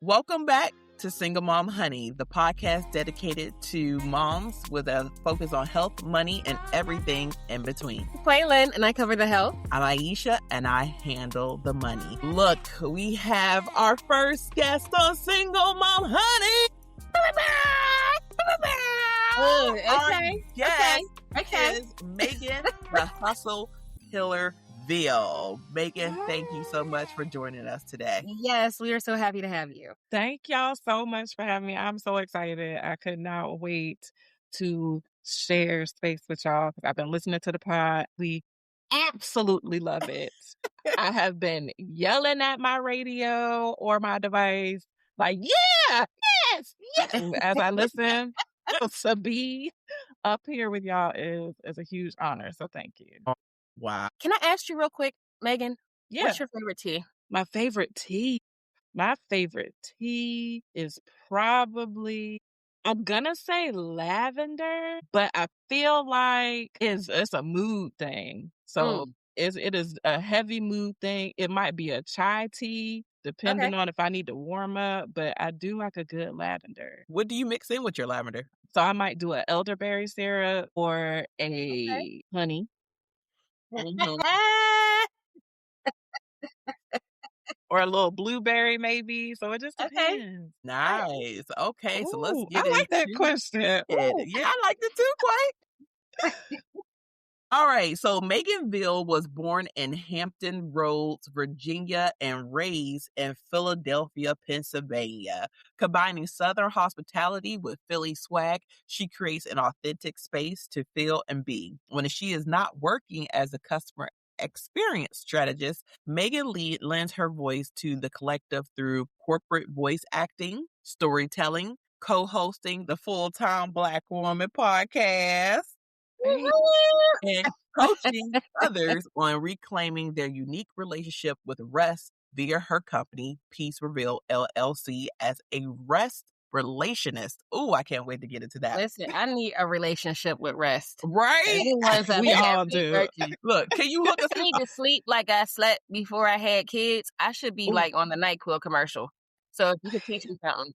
Welcome back to Single Mom Honey, the podcast dedicated to moms with a focus on health, money, and everything in between. I'm Quaylin, and I cover the health. I'm Aisha, and I handle the money. Look, we have our first guest on Single Mom Honey. Oh, Our okay. guest Okay. is Megan, the Hustle Killer Veale. Megan, thank you so much for joining us today. Yes, we are so happy to have you. Thank y'all so much for having me. I'm so excited. I could not wait to share space with y'all because I've been listening to the pod. We absolutely love it. I have been yelling at my radio or my device like, yeah, yes, yes. As I listen, to be up here with y'all is a huge honor. So thank you. Wow. Can I ask you real quick, Megan? Yeah. What's your favorite tea? My favorite tea. My favorite tea is probably, I'm gonna say lavender, but I feel like it's a mood thing. So it is a heavy mood thing. It might be a chai tea, depending on if I need to warm up, but I do like a good lavender. What do you mix in with your lavender? So I might do an elderberry syrup or a honey. Or a little blueberry, maybe. So it just depends. Nice. Okay, so let's get I like that into question. it. Yeah, I liked it too, quite. All right, so Megan Veale was born in Hampton Roads, Virginia, and raised in Philadelphia, Pennsylvania. Combining Southern hospitality with Philly swag, she creates an authentic space to feel and be. When she is not working as a customer experience strategist, Megan lends her voice to the collective through corporate voice acting, storytelling, co-hosting the Full-Time Black Woman podcast, and coaching others on reclaiming their unique relationship with rest via her company, Revealed LLC, as a Rest Relationist. Oh, I can't wait to get into that. Listen, I need a relationship with rest. Right? We all do. Look, can you hook us I need to sleep like I slept before I had kids. I should be like on the NyQuil commercial. So if you could teach me something.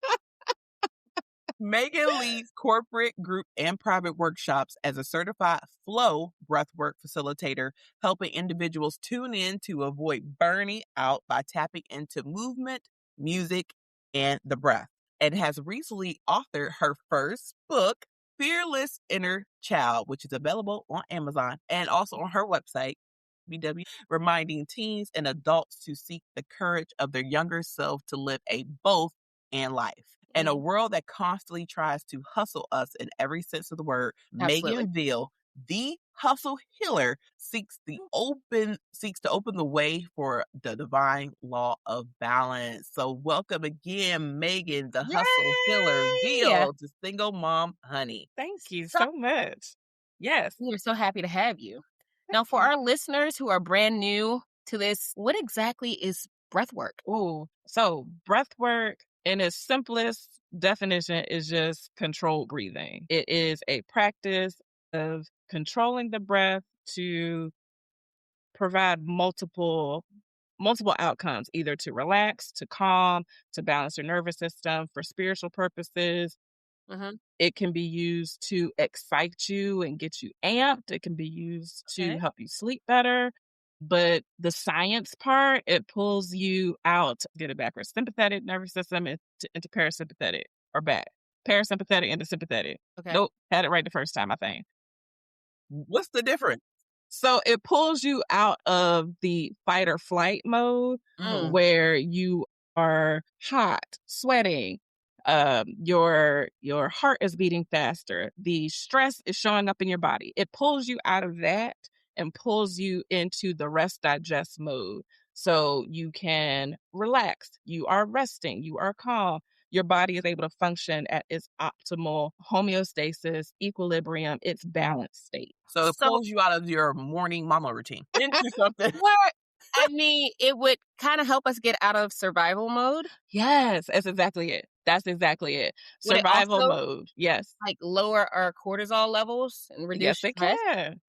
Megan leads corporate, group, and private workshops as a certified flow breathwork facilitator, helping individuals tune in to avoid burning out by tapping into movement, music, and the breath. And has recently authored her first book, Fearless Inner Child, which is available on Amazon and also on her website, reminding teens and adults to seek the courage of their younger self to live a both and life. In a world that constantly tries to hustle us in every sense of the word, Absolutely. Megan Veale, the hustle healer, seeks to open the way for the divine law of balance. So welcome again, Megan, the hustle healer Veale, to Single Mom Honey. Thank you so much. Yes. We are so happy to have you. Now, for our listeners who are brand new to this, what exactly is breathwork? So breathwork, in its simplest definition, is just controlled breathing. It is a practice of controlling the breath to provide multiple outcomes, either to relax, to calm, to balance your nervous system, for spiritual purposes. It can be used to excite you and get you amped. It can be used to help you sleep better. But the science part, it pulls you out, get it backwards, sympathetic nervous system into parasympathetic, or back. Parasympathetic into sympathetic. Nope, had it right the first time, I think. What's the difference? So it pulls you out of the fight or flight mode where you are hot, sweating, your heart is beating faster, the stress is showing up in your body. It pulls you out of that and pulls you into the rest digest mode. So you can relax, you are resting, you are calm. Your body is able to function at its optimal homeostasis, equilibrium, its balanced state. So it pulls you out of your morning mama routine into something. I mean, it would kind of help us get out of survival mode. Yes, that's exactly it. Survival mode. Yes. Like lower our cortisol levels and reduce stress?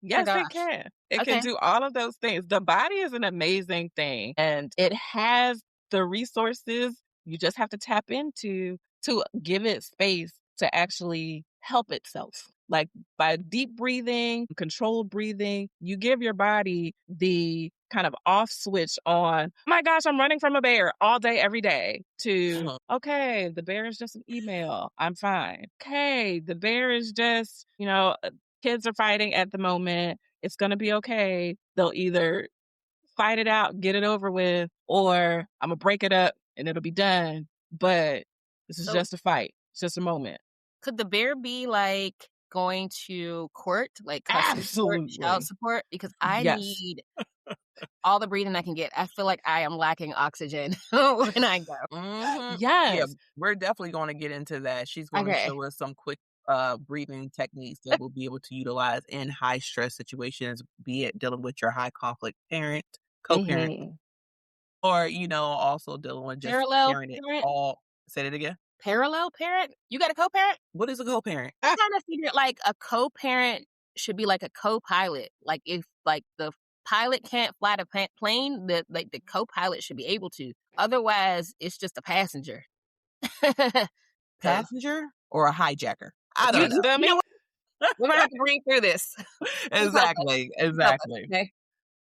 Yes, it can. It can do all of those things. The body is an amazing thing, and it has the resources You just have to tap into to give it space to actually help itself. Like by deep breathing, controlled breathing, you give your body the kind of off switch on, oh my gosh, I'm running from a bear all day, every day, to, okay, the bear is just an email. I'm fine. Okay, the bear is just, kids are fighting at the moment. It's going to be okay. They'll either fight it out, get it over with, or I'm going to break it up and it'll be done. But this is So- just a fight. It's just a moment. Could the bear be like going to court, like customer support, Absolutely. child support? Because I Yes. need all the breathing I can get. I feel like I am lacking oxygen when I go. Yeah, Yes. we're definitely going to get into that. She's going to Okay. show us some quick breathing techniques that we'll be able to utilize in high stress situations, be it dealing with your high conflict parent, co-parent, Mhm. or also dealing with just Parallel sharing it parent? all. Say it again. Parallel parent? You got a co-parent? What is a co-parent? I kind of figured like a co-parent should be like a co-pilot. Like if like the pilot can't fly the plane, the co-pilot should be able to. Otherwise, it's just a passenger. 'Cause Passenger or a hijacker? I You don't know. feel me? know what? We're gonna have to read through this. Exactly. Okay.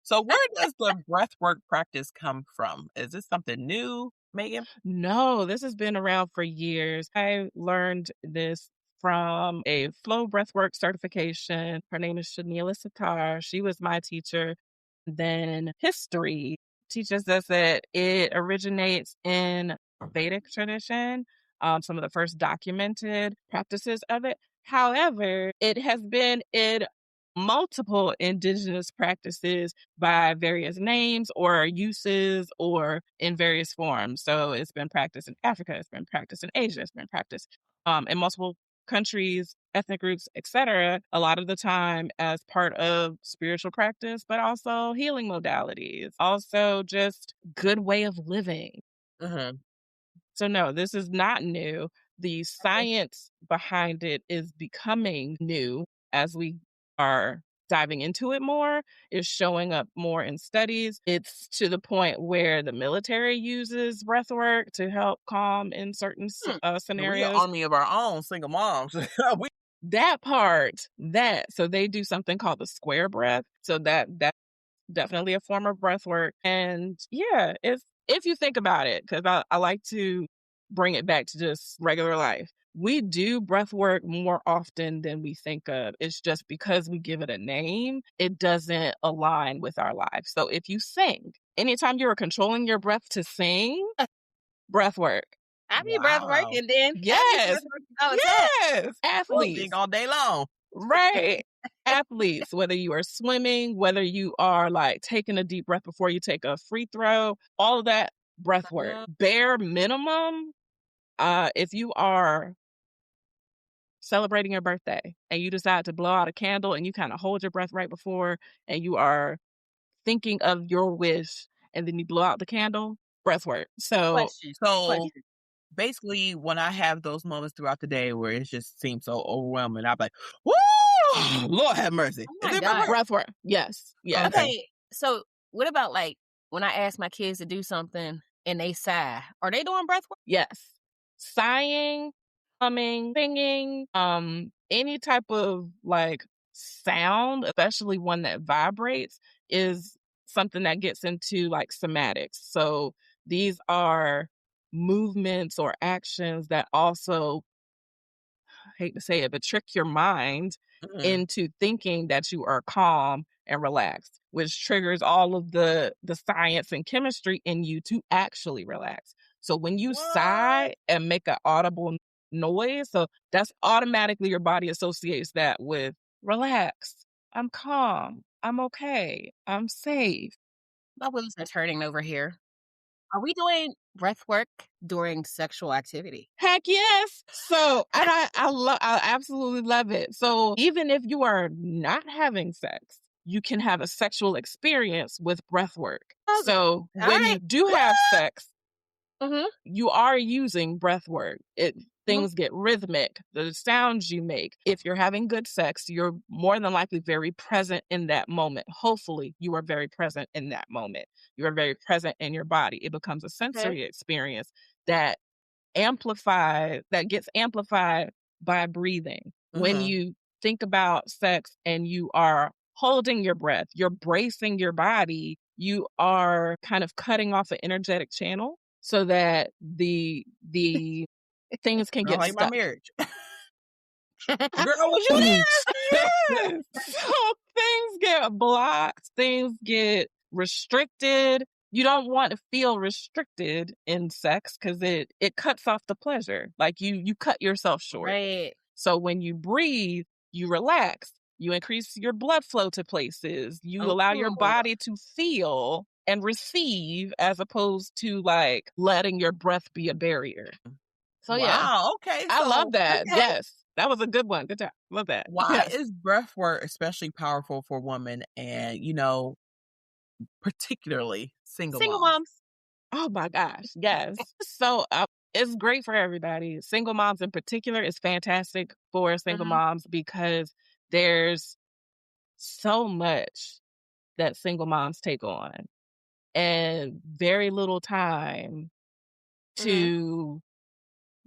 So where does the breathwork practice come from? Is this something new, Megan? No, this has been around for years. I learned this from a flow breathwork certification. Her name is Shanila Sitar. She was my teacher. Then history teaches us that it originates in Vedic tradition, some of the first documented practices of it. However, it has been in multiple indigenous practices by various names or uses or in various forms. So it's been practiced in Africa, it's been practiced in Asia, it's been practiced in multiple countries, ethnic groups, etc. A lot of the time as part of spiritual practice, but also healing modalities, also just good way of living. Mm-hmm. So no, this is not new. The science behind it is becoming new as we are diving into it more, is showing up more in studies. It's to the point where the military uses breath work to help calm in certain We're an scenarios. army of our own, single moms. That part, so they do something called the square breath. So that's definitely a form of breath work. And yeah, if you think about it, because I like to bring it back to just regular life. We do breath work more often than we think of. It's just because we give it a name, it doesn't align with our lives. So if you sing, anytime you are controlling your breath to sing, breath work. I be breath Wow. working then. Yes. Yes. Athletes. Sing all day long. Right. Athletes, whether you are swimming, whether you are like taking a deep breath before you take a free throw, all of that breath work. Bare minimum, if you are celebrating your birthday and you decide to blow out a candle and you kind of hold your breath right before and you are thinking of your wish and then you blow out the candle, breath work. So basically, when I have those moments throughout the day where it just seems so overwhelming, I'm like, woo, Lord have mercy. Oh my Is it God. breath work. Yes. Yes. Okay. So what about like when I ask my kids to do something and they sigh? Are they doing breath work? Yes. Sighing, humming, singing, any type of like sound, especially one that vibrates, is something that gets into like somatics. So these are movements or actions that also, I hate to say it, but trick your mind into thinking that you are calm and relaxed, which triggers all of the science and chemistry in you to actually relax. So when you sigh and make an audible noise, so that's automatically your body associates that with relax, I'm calm, I'm okay, I'm safe. My wheels are turning over here. Are we doing breath work during sexual activity? Heck yes. So, and I absolutely love it. So even if you are not having sex, you can have a sexual experience with breath work. So when you do have sex, you are using breath work. Things get rhythmic, the sounds you make. If you're having good sex, you're more than likely very present in that moment. Hopefully, you are very present in that moment. You are very present in your body. It becomes a sensory experience. that gets amplified by breathing. When you think about sex and you are holding your breath, you're bracing your body, you are kind of cutting off an energetic channel so that the things can get like stuck. my marriage. Girl, was you there? Yes. So things get blocked, things get restricted. You don't want to feel restricted in sex because it cuts off the pleasure. Like you cut yourself short. Right. So when you breathe, you relax, you increase your blood flow to places, you allow your body to feel and receive as opposed to like letting your breath be a barrier. So yeah, Wow. Okay. I love that. Okay. Yes, that was a good one. Good job. Love that. Why Yes. is breath work especially powerful for women and, particularly single moms? Oh my gosh. Yes. So it's great for everybody. Single moms in particular is fantastic for single moms because there's so much that single moms take on and very little time to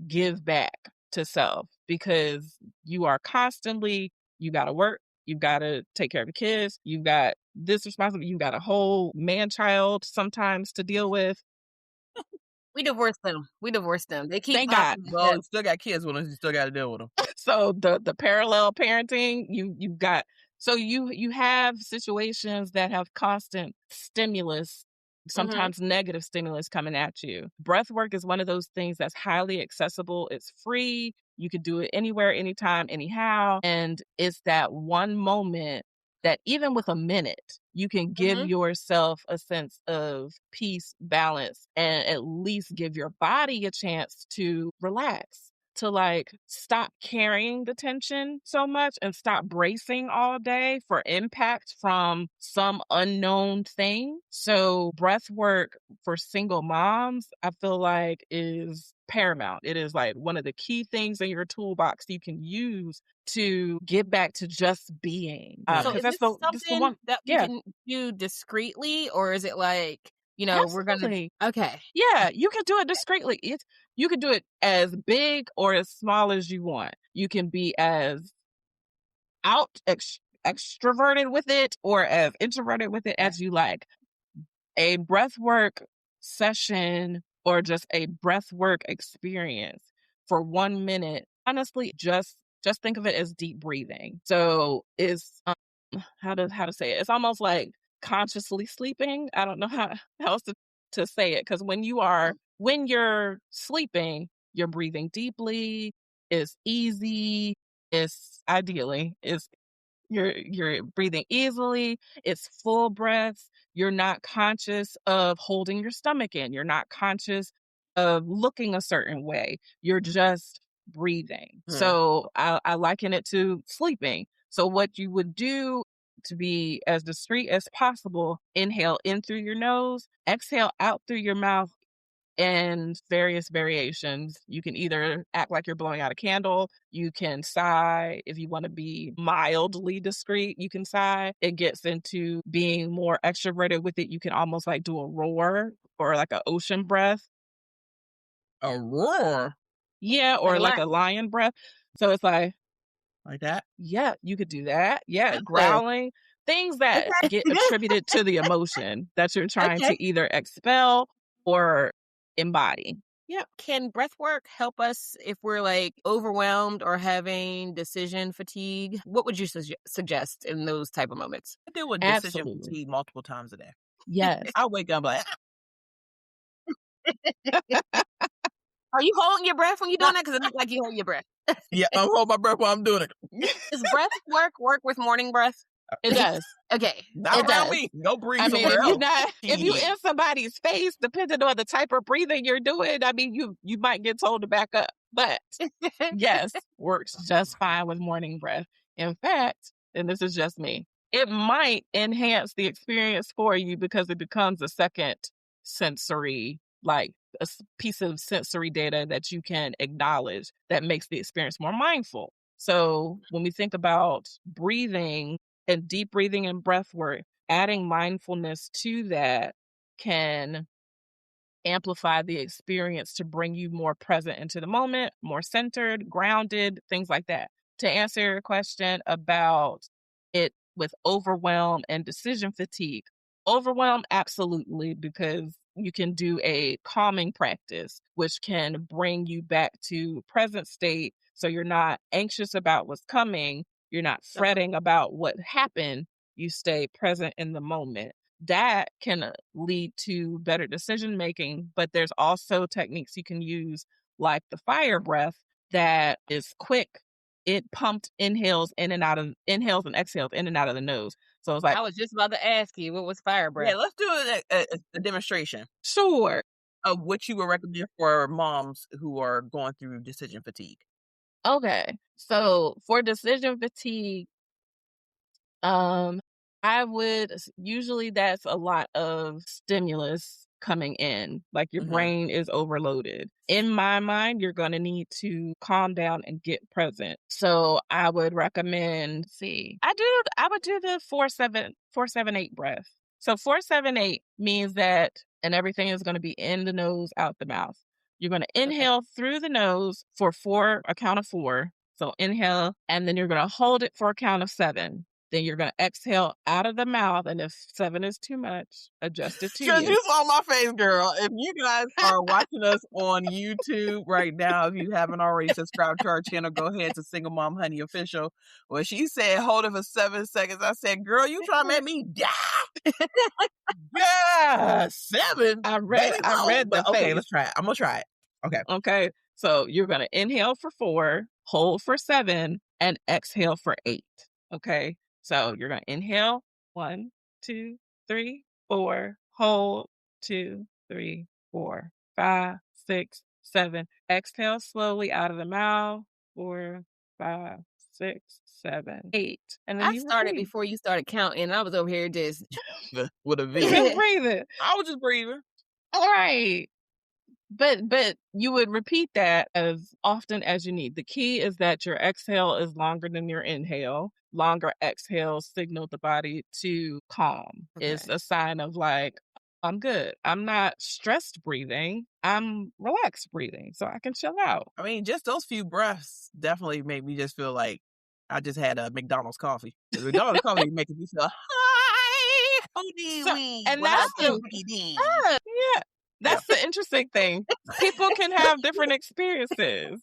give back to self because you are constantly, you got to work, you got to take care of the kids, you got this responsibility, you got a whole man child sometimes to deal with. We divorced them. They keep Thank God. popping Well, up. you still got kids with them. You still got to deal with them. So the parallel parenting, you've got, so you have situations that have constant stimulus, sometimes negative stimulus coming at you. Breath work is one of those things that's highly accessible. It's free. You could do it anywhere, anytime, anyhow. And it's that one moment that even with a minute, you can give yourself a sense of peace, balance, and at least give your body a chance to relax, to like stop carrying the tension so much and stop bracing all day for impact from some unknown thing. So breath work for single moms, I feel like is paramount. It is like one of the key things in your toolbox you can use to get back to just being. So is this something that we can do discreetly, or is it like, we're going to... Okay. Yeah, you can do it discreetly. You can do it as big or as small as you want. You can be as extroverted with it or as introverted with it as you like. A breathwork session or just a breathwork experience for 1 minute, honestly, just think of it as deep breathing. So it's how to say it. It's almost like consciously sleeping. I don't know how else to say it, because when you're sleeping, you're breathing deeply. It's easy. It's you're breathing easily. It's full breaths. You're not conscious of holding your stomach in. You're not conscious of looking a certain way. You're just breathing. So I liken it to sleeping. So what you would do to be as discreet as possible, inhale in through your nose, exhale out through your mouth, and various variations. You can either act like you're blowing out a candle. You can sigh. If you want to be mildly discreet, you can sigh. It gets into being more extroverted with it. You can almost like do a roar or like an ocean breath. A roar? Yeah, or like a lion breath. So it's like that? Yeah, you could do that. Yeah, growling. Things that get attributed to the emotion that you're trying to either expel or embody. Yeah. Can breath work help us if we're like overwhelmed or having decision fatigue? What would you suggest in those type of moments? I deal with decision fatigue multiple times a day. Yes. I wake up like... Are you holding your breath when you're doing that? Because it looks like you hold your breath. Yeah, I'm holding my breath while I'm doing it. Does breath work with morning breath? It does. Okay. Not around me. Go breathe somewhere else. If you in somebody's face, depending on the type of breathing you're doing, I mean, you might get told to back up. But yes, works just fine with morning breath. In fact, and this is just me, it might enhance the experience for you because it becomes a second sensory, like a piece of sensory data that you can acknowledge that makes the experience more mindful. So when we think about breathing and deep breathing and breath work, adding mindfulness to that can amplify the experience to bring you more present into the moment, more centered, grounded, things like that. To answer your question about it with overwhelm and decision fatigue, overwhelm, absolutely, because you can do a calming practice, which can bring you back to present state. So you're not anxious about what's coming. You're not fretting about what happened. You stay present in the moment. That can lead to better decision making, but there's also techniques you can use, like the fire breath, that is quick. It pumped inhales and exhales in and out of the nose. So it's like, I was just about to ask you, what was fire breath? Yeah, let's do a demonstration sure. of what you would recommend for moms who are going through decision fatigue. Okay. So for decision fatigue, I would usually that's a lot of stimulus coming in, like your brain is overloaded. In my mind, you're going to need to calm down and get present. So I would recommend, I would do the 4-7-8 breath. So 4-7-8 means that, and everything is going to be in the nose, out the mouth. You're going to inhale through the nose for a count of 4. So inhale, and then you're going to hold it for a count of 7. Then you're going to exhale out of the mouth. And if 7 is too much, adjust it to Because you. you saw my face, girl. If you guys are watching us on YouTube right now, if you haven't already subscribed to our channel, go ahead to Single Mom Honey Official. When she said hold it for 7 seconds, I said, girl, you trying to make me die? Yeah, 7. I read the face. Okay, let's try it. I'm going to try it. Okay. So you're going to inhale for 4, hold for 7, and exhale for 8. Okay. So you're going to inhale 1, 2, 3, 4, hold 2, 3, 4, 5, 6, 7. Exhale slowly out of the mouth. 4, 5, 6, 7, 8. And then I you started repeat. before you started counting. I was over here just With a V. Just breathing. I was just breathing. All right. But you would repeat that as often as you need. The key is that your exhale is longer than your inhale. Longer exhales signal the body to calm. It's a sign of like, I'm good. I'm not stressed breathing. I'm relaxed breathing, so I can chill out. I mean, just those few breaths definitely make me just feel like I just had a McDonald's coffee. The McDonald's coffee makes me feel hi. And that's yeah. That's the interesting thing. People can have different experiences.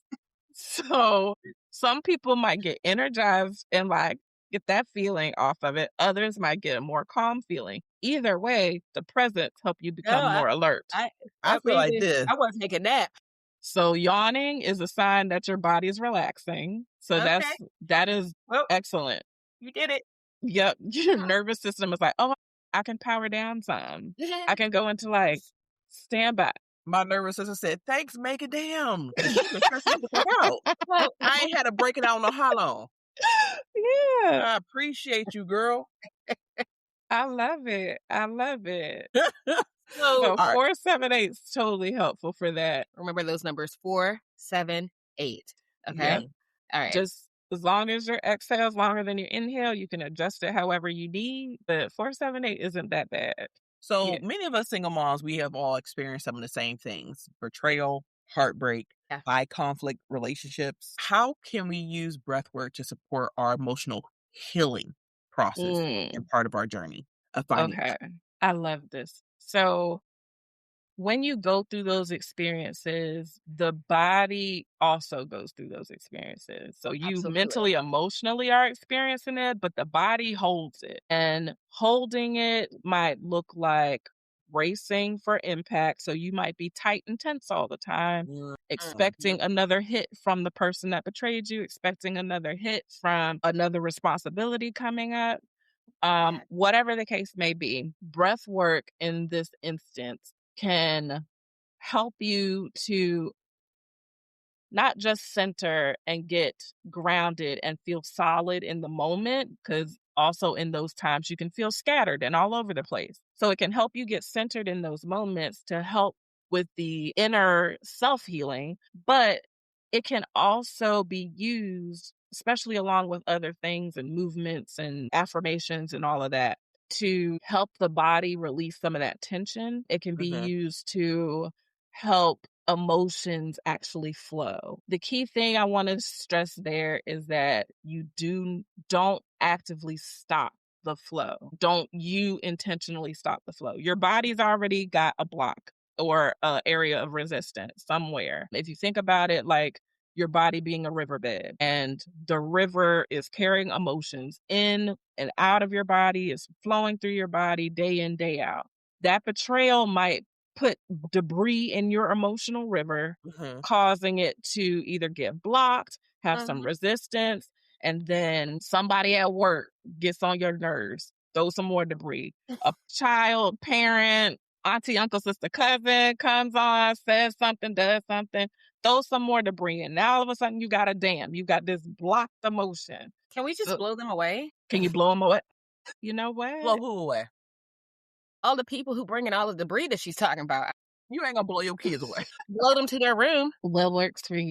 So some people might get energized and like get that feeling off of it. Others might get a more calm feeling. Either way, the presents help you become more alert. I feel like this. I wasn't taking a nap. So yawning is a sign that your body is relaxing. So that is excellent. You did it. Yep. Your nervous system is like, oh, I can power down some. I can go into like standby. My nervous system said, thanks, make it down. I ain't had to break it out no how long. Yeah. I appreciate you, girl. I love it. I love it. So 4-7-8 is totally helpful for that. Remember those numbers: 4, 7, 8. Okay. Yeah. All right. Just as long as your exhale is longer than your inhale, you can adjust it however you need. But 4-7-8 isn't that bad. So many of us single moms, we have all experienced some of the same things: betrayal, heartbreak, high conflict relationships. How can we use breath work to support our emotional healing process and part of our journey of finding? Okay. I love this. So when you go through those experiences, the body also goes through those experiences. So you mentally, emotionally are experiencing it, but the body holds it. And holding it might look like bracing for impact. So you might be tight and tense all the time, expecting another hit from the person that betrayed you, expecting another hit from another responsibility coming up. Whatever the case may be, breath work in this instance can help you to not just center and get grounded and feel solid in the moment, because also in those times you can feel scattered and all over the place. So it can help you get centered in those moments to help with the inner self-healing, but it can also be used, especially along with other things and movements and affirmations and all of that, to help the body release some of that tension. It can be used to help emotions actually flow. The key thing I want to stress there is that you don't actively stop the flow. Don't you intentionally stop the flow. Your body's already got a block or an area of resistance somewhere. If you think about it like your body being a riverbed, and the river is carrying emotions in and out of your body, is flowing through your body day in, day out. That betrayal might put debris in your emotional river, causing it to either get blocked, have some resistance, and then somebody at work gets on your nerves, throw some more debris. A child, parent, auntie, uncle, sister, cousin comes on, says something, does something, throw some more debris in. Now all of a sudden you got this blocked emotion. Can we just blow them away? Can you blow them away? You know what? Blow who away? All the people who bring in all the debris that she's talking about. You ain't gonna blow your kids away. Blow them to their room. What works for you?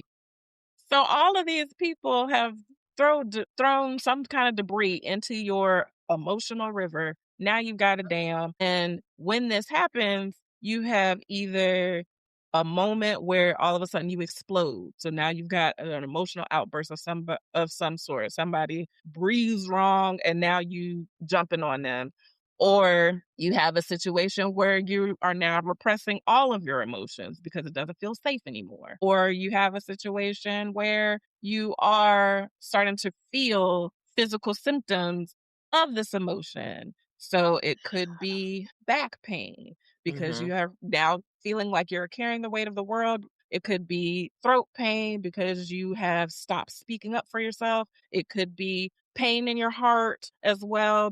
So all of these people have thrown some kind of debris into your emotional river. Now you've got a dam. And when this happens, you have either a moment where all of a sudden you explode. So now you've got an emotional outburst of some sort. Somebody breathes wrong and now you jumping on them. Or you have a situation where you are now repressing all of your emotions because it doesn't feel safe anymore. Or you have a situation where you are starting to feel physical symptoms of this emotion. So it could be back pain because you are now feeling like you're carrying the weight of the world. It could be throat pain because you have stopped speaking up for yourself. It could be pain in your heart as well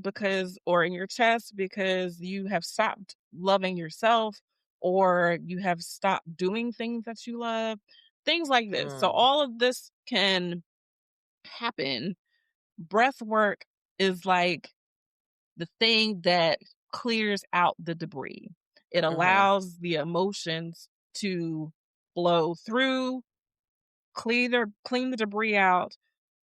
or in your chest because you have stopped loving yourself or you have stopped doing things that you love, things like this. So all of this can happen. Breath work is like the thing that clears out the debris. It allows the emotions to flow through, clean the debris out,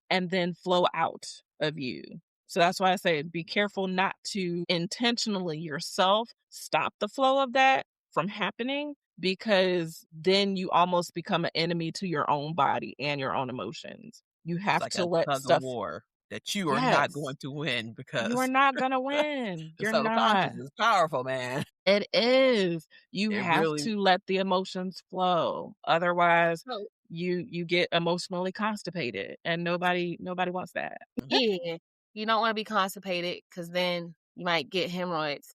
and then flow out of you. So that's why I say be careful not to intentionally yourself stop the flow of that from happening, because then you almost become an enemy to your own body and your own emotions. You have like to a let tug stuff of war that you are not going to win because you are not gonna win. the You're not. subconscious is powerful, man. It is. You It have really to let the emotions flow. Otherwise, So, you get emotionally constipated, and nobody wants that. yeah, you don't want to be constipated because then you might get hemorrhoids.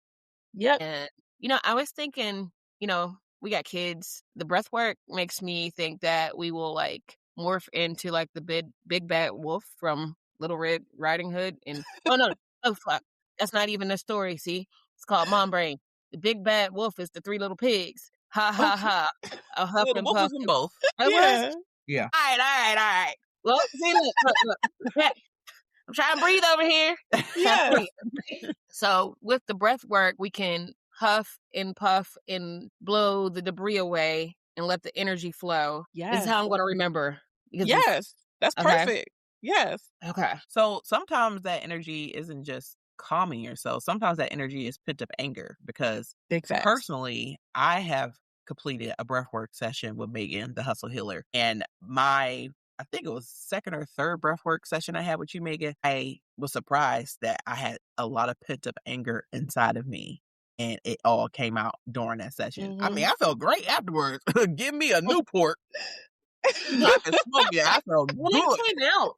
Yep. And, I was thinking, we got kids. The breath work makes me think that we will like morph into like the big bad wolf from Little Red Riding Hood. And no, fuck. That's not even the story. See, it's called Mom Brain. The big bad wolf is the three little pigs. Ha ha ha. A huff well, the and wolf puff. was in both. It was? Yeah. All right. Well, see, look. I'm trying to breathe over here. Yeah. So with the breath work, we can huff and puff and blow the debris away and let the energy flow. This Yes. is how I'm going to remember. Yes. That's Okay. perfect. Yes. Okay. So sometimes that energy isn't just calming yourself. Sometimes that energy is pent up anger because Big facts. personally, I have completed a breathwork session with Megan, the hustle healer. And I think it was second or third breathwork session I had with you, Megan. I was surprised that I had a lot of pent up anger inside of me. And it all came out during that session. I mean, I felt great afterwards. Give me a Newport. I can smoke it. I felt good.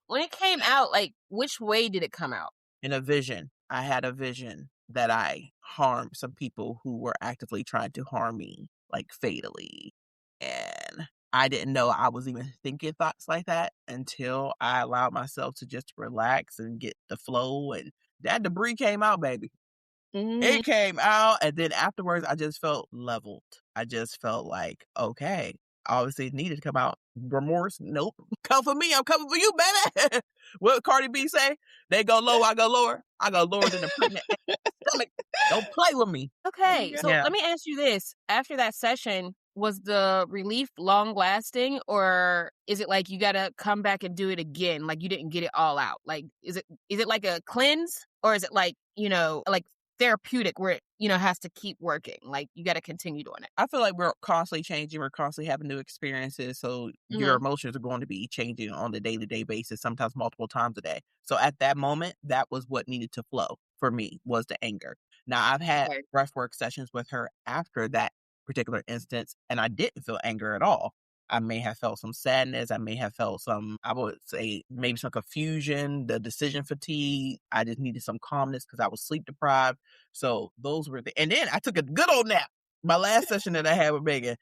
When it came out, like, which way did it come out? In a vision. I had a vision that I harmed some people who were actively trying to harm me, like fatally. And I didn't know I was even thinking thoughts like that until I allowed myself to just relax and get the flow. And that debris came out, baby. It came out. And then afterwards, I just felt leveled. I just felt like, okay, obviously it needed to come out. Remorse? Nope. Come for me. I'm coming for you, baby. What Cardi B say? They go low, I go lower. I go lower than the pregnant stomach. Don't play with me. Okay, so let me ask you this. After that session, was the relief long lasting, or is it like you got to come back and do it again? Like you didn't get it all out? Like, is it like a cleanse, or is it like, like therapeutic where it has to keep working. Like, you got to continue doing it. I feel like we're constantly changing. We're constantly having new experiences. So your emotions are going to be changing on a day-to-day basis, sometimes multiple times a day. So at that moment, that was what needed to flow for me, was the anger. Now, I've had Okay. breathwork sessions with her after that particular instance, and I didn't feel anger at all. I may have felt some sadness. I may have felt some, I would say, maybe some confusion, the decision fatigue. I just needed some calmness because I was sleep deprived. So those were and then I took a good old nap. My last session that I had with Megan,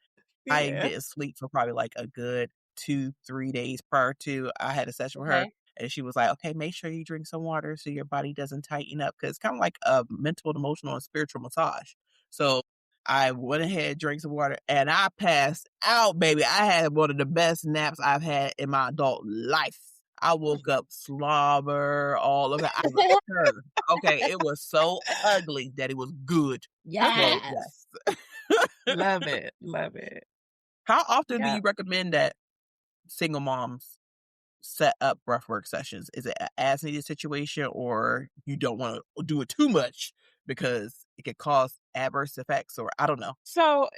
I Yeah. didn't sleep for probably like a good 2-3 days prior to I had a session with her. Okay. And she was like, okay, make sure you drink some water so your body doesn't tighten up. Cause it's kind of like a mental, emotional, and spiritual massage. So I went ahead, drank some water, and I passed out, baby. I had one of the best naps I've had in my adult life. I woke up slobber all over. I was sure. Okay, it was so ugly that it was good. So Yes. yes. Love it. Love it. How often do Yeah. you recommend that single moms set up breathwork sessions? Is it an as needed situation, or you don't want to do it too much because it could cause adverse effects, or I don't know? So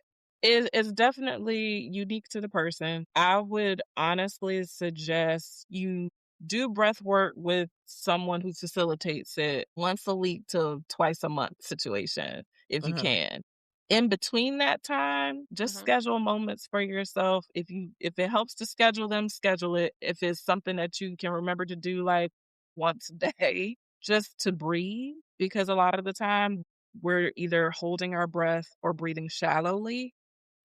it's definitely unique to the person. I would honestly suggest you do breath work with someone who facilitates it once a week to twice a month situation, if you Mhm, can. In between that time, just Mhm. schedule moments for yourself. If it helps to schedule them, schedule it. If it's something that you can remember to do like once a day, just to breathe, because a lot of the time we're either holding our breath or breathing shallowly,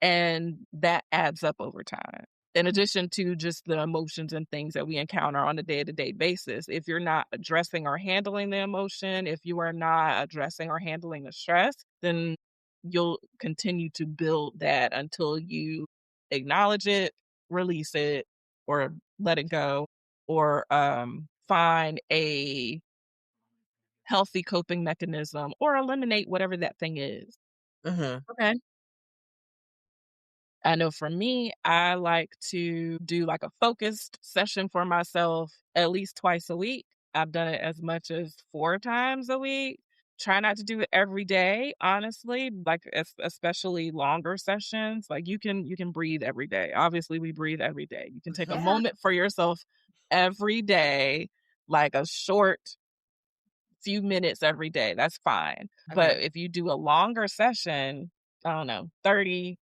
and that adds up over time. In addition to just the emotions and things that we encounter on a day-to-day basis, if you're not addressing or handling the emotion, if you are not addressing or handling the stress, then you'll continue to build that until you acknowledge it, release it, or let it go, or find a healthy coping mechanism or eliminate whatever that thing is. mhm, Okay. I know for me, I like to do like a focused session for myself at least twice a week. I've done it as much as 4 times a week. Try not to do it every day, honestly, like especially longer sessions. Like you can breathe every day. Obviously, we breathe every day. You can take a Yeah. moment for yourself every day, like a short few minutes every day. That's fine. Okay. But if you do a longer session, I don't know, 30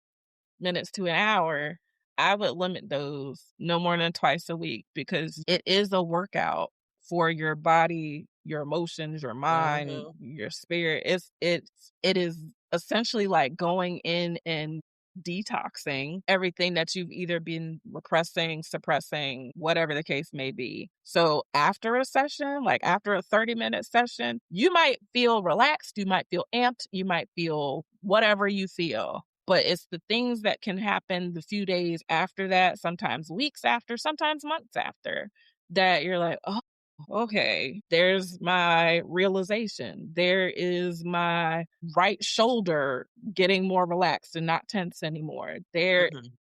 minutes to an hour, I would limit those no more than twice a week, because it is a workout for your body, your emotions, your mind, mhm, your spirit. It is essentially like going in and detoxing everything that you've either been repressing, suppressing, whatever the case may be. So after a session, like after a 30-minute session, you might feel relaxed, you might feel amped, you might feel whatever you feel. But it's the things that can happen the few days after that, sometimes weeks after, sometimes months after, that you're like, oh, okay, there's my realization. There is my right shoulder getting more relaxed and not tense anymore. mhm.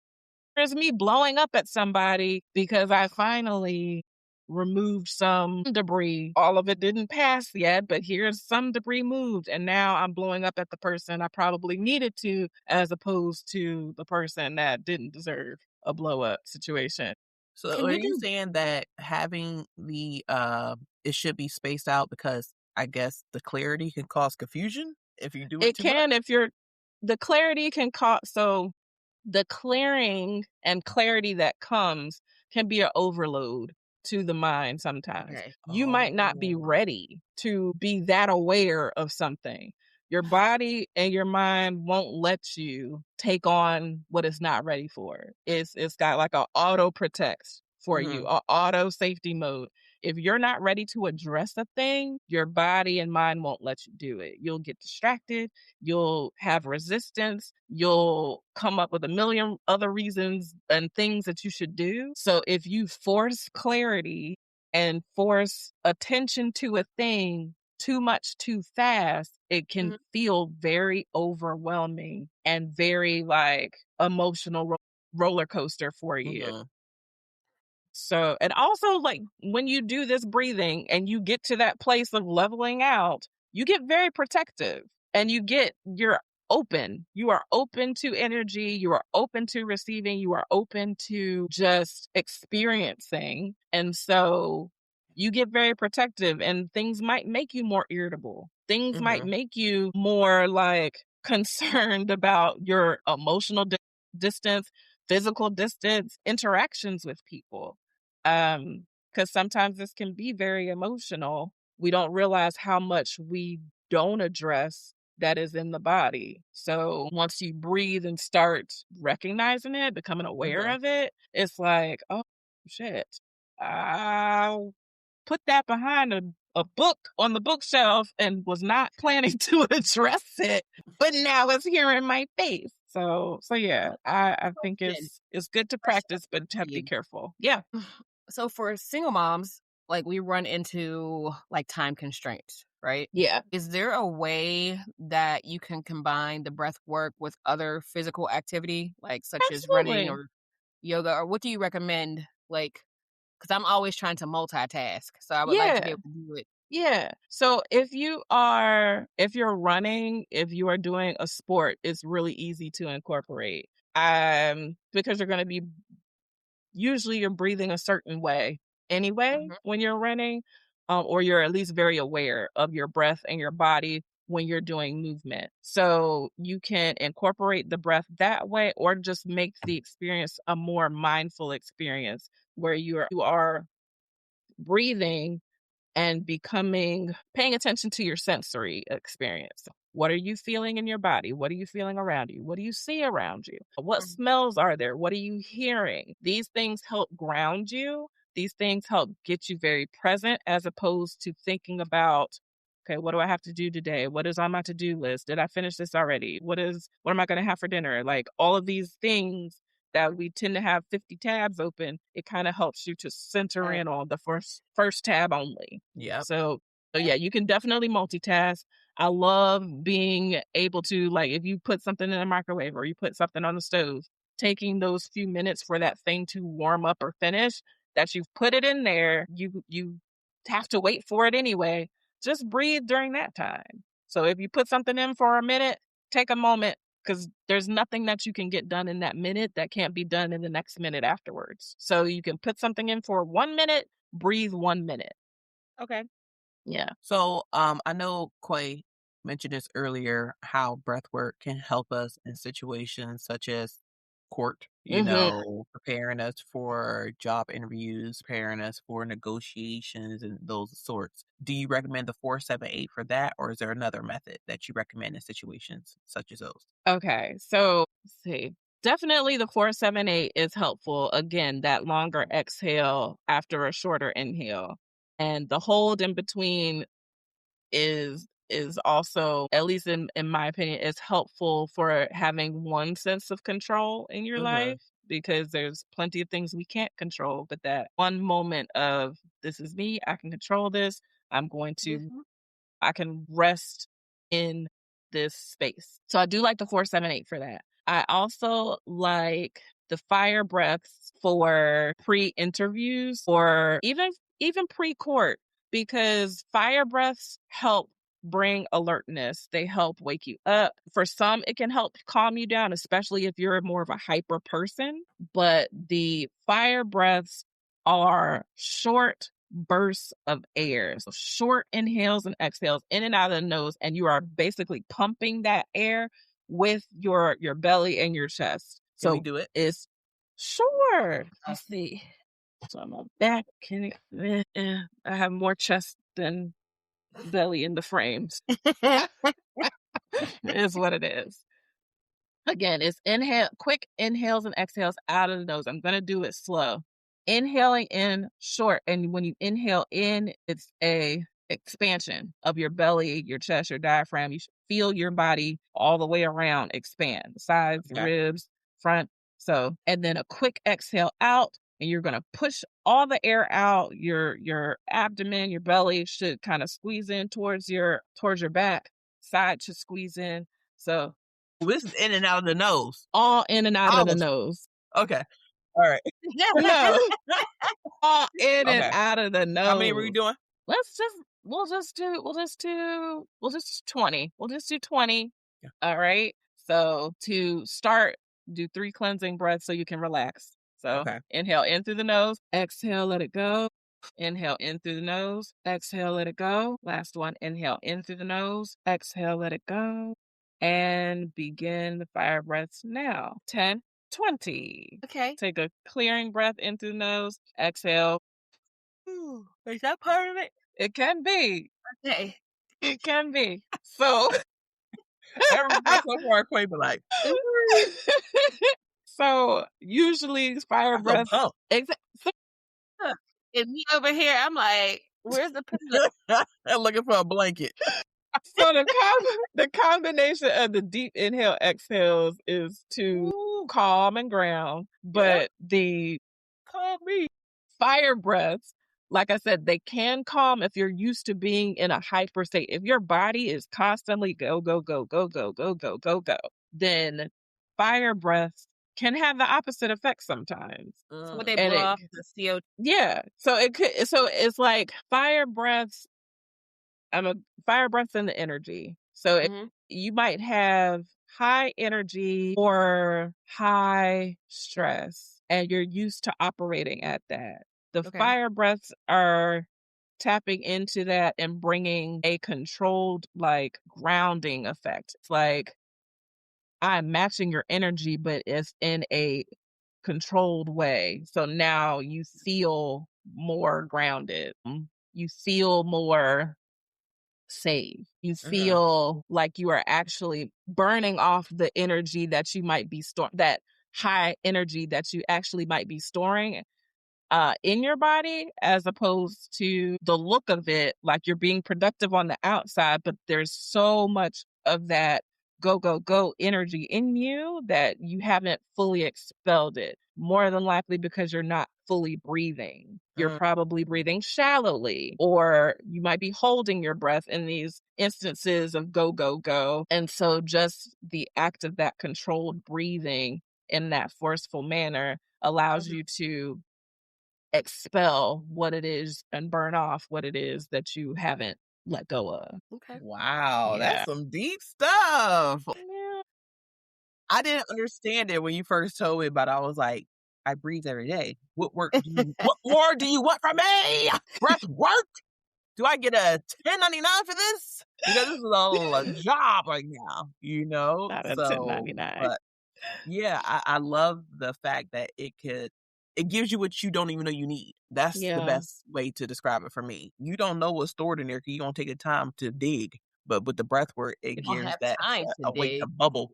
There's me blowing up at somebody because I finally removed some debris. All of it didn't pass yet, but here's some debris moved. And now I'm blowing up at the person I probably needed to, as opposed to the person that didn't deserve a blow up situation. So Can are you you do saying that having it should be spaced out because I guess the clarity can cause confusion if you do it It too much? can, if you're, the clarity can cause, so the clearing and clarity that comes can be an overload to the mind sometimes. Okay. You might not be Oh. ready to be that aware of something. Your body and your mind won't let you take on what it's not ready for. It's got like a auto protect for you, Mhm, a auto safety mode. If you're not ready to address a thing, your body and mind won't let you do it. You'll get distracted, you'll have resistance, you'll come up with a million other reasons and things that you should do. So if you force clarity and force attention to a thing too much too fast, it can Mhm. feel very overwhelming and very like emotional roller coaster for you. mhm, So, and also like when you do this breathing and you get to that place of leveling out, you get very protective and you're open. You are open to energy. You are open to receiving. You are open to just experiencing. And so you get very protective, and things might make you more irritable. Things might make you more like concerned about your emotional distance, physical distance, interactions with people. Because sometimes this can be very emotional. We don't realize how much we don't address that is in the body. So once you breathe and start recognizing it, becoming aware of it, it's like, oh shit, I'll put that behind a book on the bookshelf and was not planning to address it, but now it's here in my face. So yeah, I think it's good to practice, but have to be careful. Yeah. So for single moms, like we run into like time constraints, right? Yeah. Is there a way that you can combine the breath work with other physical activity, like such as running or yoga, or what do you recommend? Like, because I'm always trying to multitask, so I would like to be able to do it. Yeah. So if you're running, if you are doing a sport, it's really easy to incorporate. Because you're going to be, usually you're breathing a certain way anyway when you're running, or you're at least very aware of your breath and your body when you're doing movement. So you can incorporate the breath that way, or just make the experience a more mindful experience where you are breathing and paying attention to your sensory experience. What are you feeling in your body? What are you feeling around you? What do you see around you? What smells are there? What are you hearing? These things help ground you. These things help get you very present, as opposed to thinking about, okay, what do I have to do today? What is on my to-do list? Did I finish this already? What am I going to have for dinner? Like all of these things that we tend to have 50 tabs open, it kind of helps you to center in on the first tab only. Yeah. So yeah, you can definitely multitask. I love being able to, like, if you put something in the microwave or you put something on the stove, taking those few minutes for that thing to warm up or finish, that you've put it in there, you have to wait for it anyway. Just breathe during that time. So if you put something in for a minute, take a moment, because there's nothing that you can get done in that minute that can't be done in the next minute afterwards. So you can put something in for 1 minute, breathe 1 minute. Okay. Yeah. So I know Quay mentioned this earlier, how breath work can help us in situations such as court, preparing us for job interviews, preparing us for negotiations and those sorts. Do you recommend the 478 for that, or is there another method that you recommend in situations such as those? Okay. So let's see. Definitely the 478 is helpful. Again, that longer exhale after a shorter inhale. And the hold in between is also, at least in my opinion, is helpful for having one sense of control in your life, because there's plenty of things we can't control, but that one moment of, this is me, I can control this, I can rest in this space. So I do like the 478 for that. I also like the fire breaths for pre-interviews, or even pre-court, because fire breaths help bring alertness. They help wake you up. For some, it can help calm you down, especially if you're more of a hyper person. But the fire breaths are short bursts of air. So short inhales and exhales in and out of the nose, and you are basically pumping that air with your belly and your chest. Can we So do it? it's sure. Let's see. So I'm on back. I have more chest than belly in the frames. It is what it is. Again, it's quick inhales and exhales out of the nose. I'm going to do it slow. Inhaling in short. And when you inhale in, it's a expansion of your belly, your chest, your diaphragm. You should feel your body all the way around expand, sides, ribs, front. So, and then a quick exhale out, and you're going to push all the air out. Your abdomen, your belly should kind of squeeze in towards your back. Side should squeeze in. So this is in and out of the nose. All in and out of the nose. Okay. All right. No. All in and out of the nose. How many were you doing? Let's just we'll just do 20. We'll just do 20. Yeah. All right. So to start, do 3 cleansing breaths so you can relax. So Okay. inhale in through the nose, exhale, let it go. Inhale in through the nose, exhale, let it go. Last one, inhale in through the nose, exhale, let it go. And begin the fire breaths now. 10, 20. Okay. Take a clearing breath in through the nose, exhale. Ooh, is that part of it? It can be. Okay. It can be. So Everybody so far acquainted, be like, so usually fire that's a breaths. pump. So And me over here, I'm like, where's the pillow? I'm looking for a blanket. the combination of the deep inhale exhales is to calm and ground, but the Call me. fire breaths, like I said, they can calm if you're used to being in a hyper state. If your body is constantly go, go, go, go, go, go, go, go, go, then fire breaths can have the opposite effect sometimes. So what they And blow it, off the CO2. yeah. So it's like fire breaths. Fire breaths in the energy. So Mhm. you might have high energy or high stress, and you're used to operating at that. The Okay. fire breaths are tapping into that and bringing a controlled, like, grounding effect. It's like I'm matching your energy, but it's in a controlled way. So now you feel more grounded. You feel more safe. You feel like you are actually burning off the energy that you might be that high energy that you actually might be storing in your body, as opposed to the look of it, like you're being productive on the outside, but there's so much of that go, go, go energy in you that you haven't fully expelled it. More than likely because you're not fully breathing. You're probably breathing shallowly, or you might be holding your breath in these instances of go, go, go. And so just the act of that controlled breathing in that forceful manner allows you to expel what it is and burn off what it is that you haven't let go of. Okay. Wow, Yeah. that's some deep stuff. Yeah. I didn't understand it when you first told me, but I was like, I breathe every day. What more do you want from me? Breath work? Do I get a 1099 for this? Because this is a job right now, you know? Not a So, 1099. but yeah, I love the fact that it gives you what you don't even know you need. That's the Yeah. best way to describe it for me. You don't know what's stored in there because you don't take the time to dig. But with the breath work, it You don't gives have that time to to awake the dig. bubble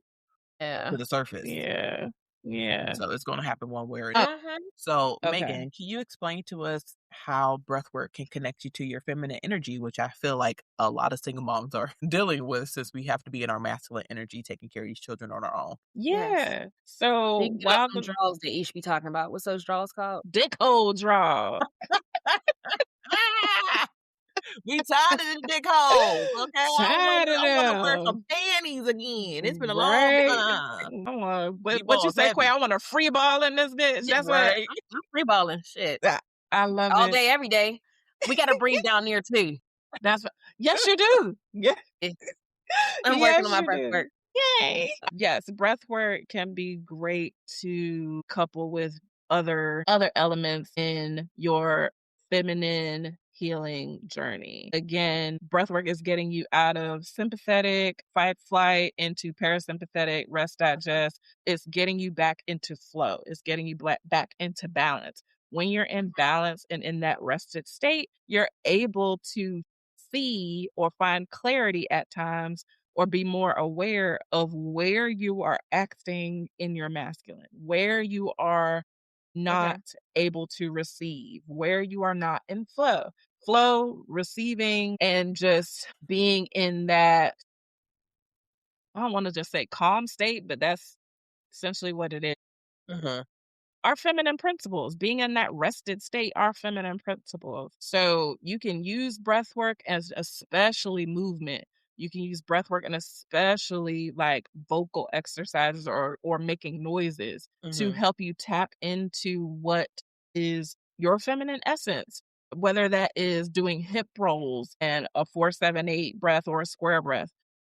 Yeah. to the surface. Yeah. Yeah. So it's going to happen one way or Oh, another. So, okay. Megan, can you explain to us how breathwork can connect you to your feminine energy, which I feel like a lot of single moms are dealing with since we have to be in our masculine energy, taking care of these children on our own? Yeah. So You can get up while them draws that you should be talking about. What's those draws called? dick hole draw. Ah! We tired of the dick holes, okay? Tired of I want to wear them. some panties again. It's been a long Right. time. I want These what you balls say, Quay? heavy, I want a free ball in this bitch. Yeah, That's what right? I'm free balling. Shit. I love All it. day, every day. We got to breathe down there too. That's what, yes, you do. Yeah. Yeah. I'm working on Yes, my you breath do. work. Yay. Yes, breath work can be great to couple with other elements in your feminine healing journey. Again, breath work is getting you out of sympathetic fight flight into parasympathetic rest digest. It's getting you back into flow. It's getting you back into balance. When you're in balance and in that rested state, you're able to see or find clarity at times, or be more aware of where you are acting in your masculine, where you are not able to receive, where you are not in flow. Flow, receiving, and just being in that, I don't want to just say calm state, but that's essentially what it is. Mhm. Our feminine principles, being in that rested state, our feminine principles. So you can use breath work as especially movement. You can use breath work and especially like vocal exercises or making noises to Mhm. help you tap into what is your feminine essence. whether that is doing hip rolls and a 4-7-8 breath or a square breath,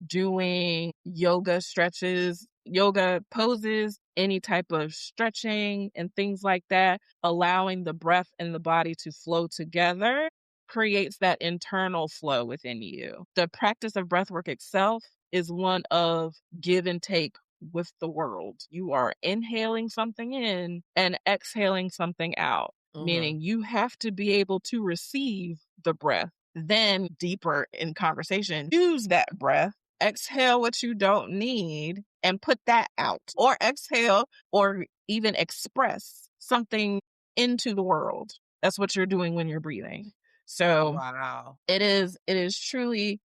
doing yoga stretches, yoga poses, any type of stretching and things like that, allowing the breath and the body to flow together creates that internal flow within you. The practice of breathwork itself is one of give and take with the world. You are inhaling something in and exhaling something out, meaning you have to be able to receive the breath. Then, deeper in conversation, use that breath, exhale what you don't need, and put that out, or exhale or even express something into the world. That's what you're doing when you're breathing. So Wow. it is truly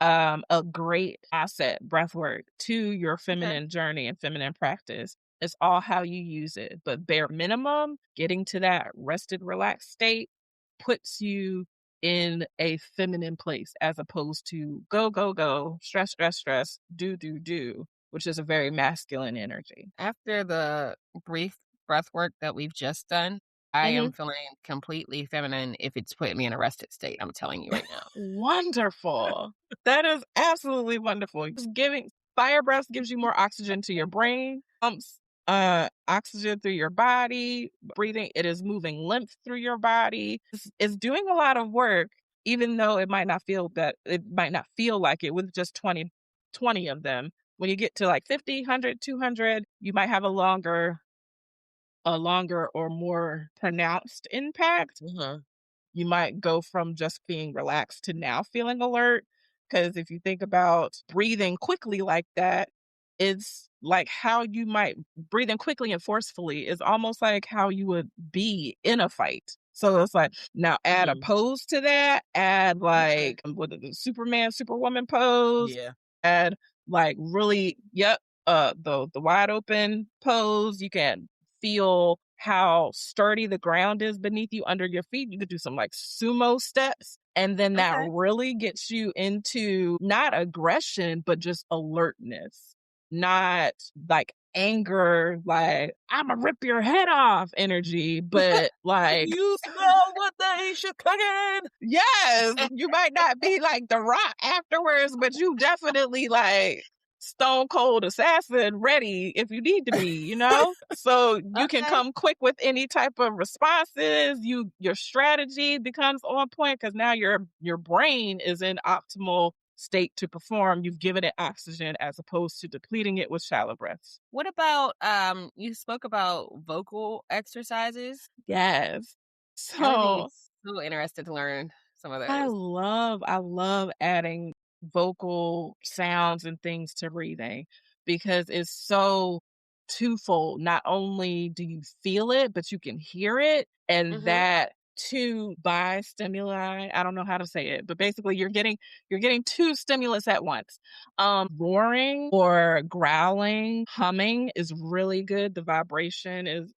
a great asset, breath work, to your feminine journey and feminine practice. It's all how you use it. But bare minimum, getting to that rested, relaxed state puts you in a feminine place as opposed to go, go, go, stress, stress, stress, do, do, do, which is a very masculine energy. After the brief breath work that we've just done, I Mhm. am feeling completely feminine if it's putting me in a rested state. I'm telling you right now. Wonderful. That is absolutely wonderful. Just giving fire breath gives you more oxygen to your brain, pumps oxygen through your body, breathing, it is moving lymph through your body. It's doing a lot of work, even though it might not feel like it with just 20 of them. When you get to like 50, 100, 200, you might have a longer or more pronounced impact. You might go from just being relaxed to now feeling alert. Because if you think about breathing quickly like that, it's like how you might breathing quickly and forcefully is almost like how you would be in a fight. So it's like now add a pose to that, add like what is it, Superman, Superwoman pose, Yeah. add like really, the wide open pose. You can feel how sturdy the ground is beneath you under your feet. You could do some like sumo steps. And then that really gets you into not aggression, but just alertness, not like anger, like I'm gonna rip your head off energy, but like You smell what they should cooking. yes, you might not be like the Rock afterwards, but you definitely like stone cold assassin ready if you need to be, so you can come quick with any type of responses. Your strategy becomes on point because now your brain is in optimal state to perform. You've given it oxygen as opposed to depleting it with shallow breaths. What about you spoke about vocal exercises? Yes. I would be So so interested to learn some of I those. love adding vocal sounds and things to breathing because it's so twofold. Not only do you feel it, but you can hear it. And that two by stimuli, I don't know how to say it, but basically you're getting two stimulus at once. Roaring or growling, humming is really good. The vibration is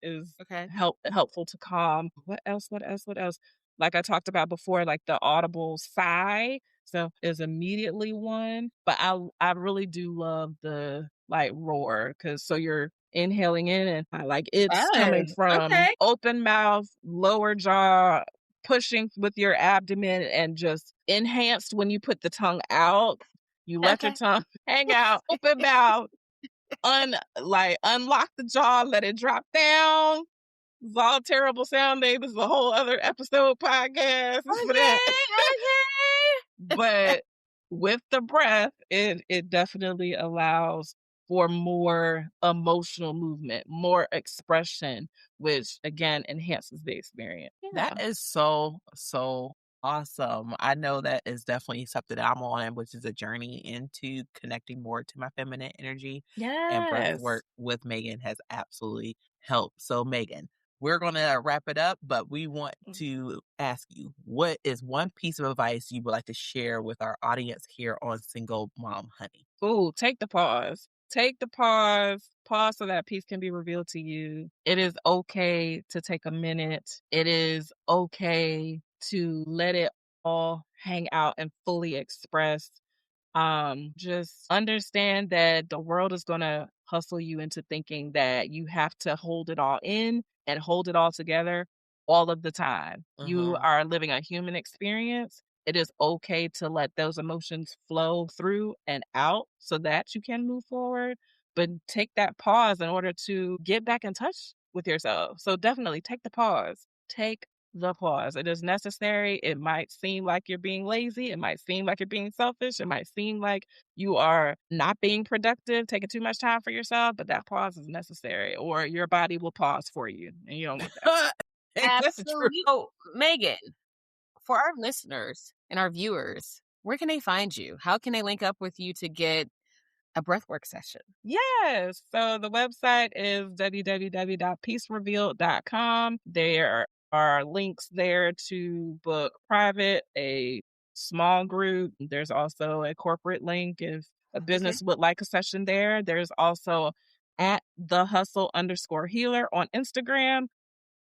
helpful to calm. What else? What else? What else? Like I talked about before, like the audible sigh. So is immediately one, but I really do love the like roar because so you're inhaling in and like it's coming Fun. from Okay. open mouth, lower jaw, pushing with your abdomen and just enhanced when you put the tongue out. You let your Okay. tongue hang out, open mouth, unlock the jaw, let it drop down. It's all terrible sounding. This is a whole other episode podcast for that. But with the breath, it definitely allows for more emotional movement, more expression, which again enhances the experience. That is so, so awesome. I know that is definitely something that I'm on, which is a journey into connecting more to my feminine energy. And breath Yes. work with Megan has absolutely helped. So, Megan, we're going to wrap it up, but we want to ask you, what is one piece of advice you would like to share with our audience here on Single Mom Honey? Ooh, take the pause. Take the pause. Pause so that peace can be revealed to you. It is okay to take a minute. It is okay to let it all hang out and fully express. Just understand that the world is going to hustle you into thinking that you have to hold it all in and hold it all together. all of the time. You Mhm. are living a human experience. It is okay to let those emotions flow through and out so that you can move forward, but take that pause in order to get back in touch with yourself. So definitely take the pause. Take the pause. It is necessary. It might seem like you're being lazy. It might seem like you're being selfish. It might seem like you are not being productive, taking too much time for yourself, but that pause is necessary, or your body will pause for you, and you don't want that. Ain't that the truth? Absolutely. Oh, Megan, for our listeners and our viewers, where can they find you? How can they link up with you to get a breathwork session? Yes. So the website is www.peacerevealed.com. There are links there to book private, a small group. There's also a corporate link if a business would like a session there. There's also at the hustle_healer on Instagram,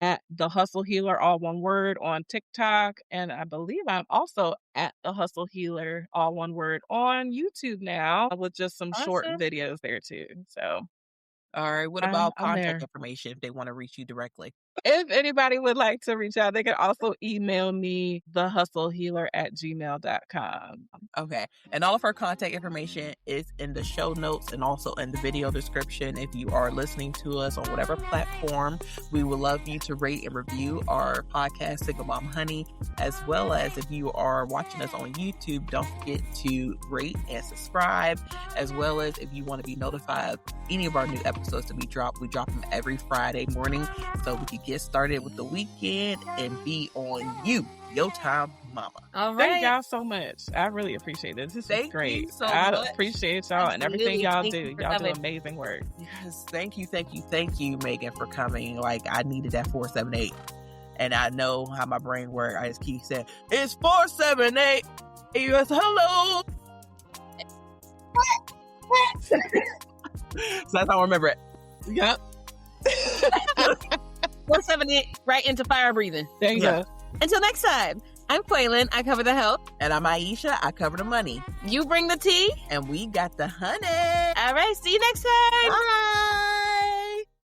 at the Hustle Healer, all one word, on TikTok. And I believe I'm also at the Hustle Healer, all one word, on YouTube now, with just some short Awesome. videos there too. So All right. What I'm about contact there. information if they want to reach you directly? If anybody would like to reach out, they can also email me, thehustlehealer@gmail.com. Okay. And all of our contact information is in the show notes and also in the video description. If you are listening to us on whatever platform, we would love you to rate and review our podcast, Single Mom Honey, as well as if you are watching us on YouTube, don't forget to rate and subscribe, as well as if you want to be notified of any of our new episodes that we drop them every Friday morning so we can get started with the weekend and be on your time, mama. All right. Thank y'all so much. I really appreciate this. This is great. You so I much. appreciate y'all and everything Absolutely. y'all Thank do. you for Y'all do coming. amazing work. Yes, thank you, Megan, for coming. Like, I needed that 478, and I know how my brain works. I just keep saying it's 478. Yes, hello. So that's how I remember it. Yep. 478, right into fire breathing. There you Yeah. go. Until next time, I'm Quaylin. I cover the health. And I'm Aisha. I cover the money, You bring the tea. and we got the honey. All right. See you next time. Bye.